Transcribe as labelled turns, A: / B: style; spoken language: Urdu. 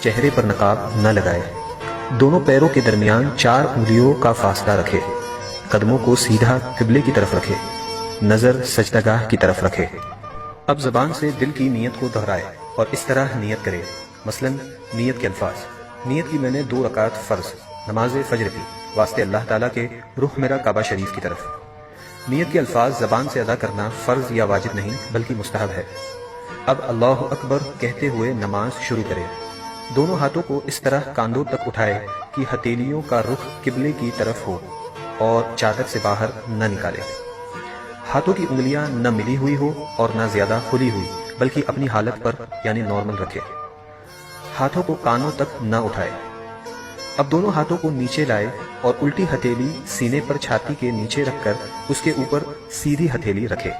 A: چہرے پر نقاب نہ لگائے، دونوں پیروں کے درمیان 4 انگلیوں کا فاصلہ رکھے، قدموں کو سیدھا قبلے کی طرف رکھے، نظر سجدہ گاہ کی طرف رکھے۔ اب زبان سے دل کی نیت کو دہرائے اور اس طرح نیت کرے، مثلا نیت کے الفاظ: نیت کی میں نے 2 رکعت فرض نماز فجر کی واسطے اللہ تعالیٰ کے رخ میرا کعبہ شریف کی طرف۔ نیت کے الفاظ زبان سے ادا کرنا فرض یا واجب نہیں بلکہ مستحب ہے۔ اب اللہ اکبر کہتے ہوئے نماز شروع کرے، دونوں ہاتھوں کو اس طرح کاندھوں تک اٹھائے کہ ہتھیلیوں کا رخ قبلے کی طرف ہو اور چادر سے باہر نہ نکالے۔ ہاتھوں کی انگلیاں نہ ملی ہوئی ہو اور نہ زیادہ کھلی ہوئی بلکہ اپنی حالت پر یعنی نارمل رکھے۔ ہاتھوں کو کانوں تک نہ اٹھائے۔ اب دونوں ہاتھوں کو نیچے لائے اور الٹی ہتھیلی سینے پر چھاتی کے نیچے رکھ کر اس کے اوپر سیدھی ہتھیلی رکھے۔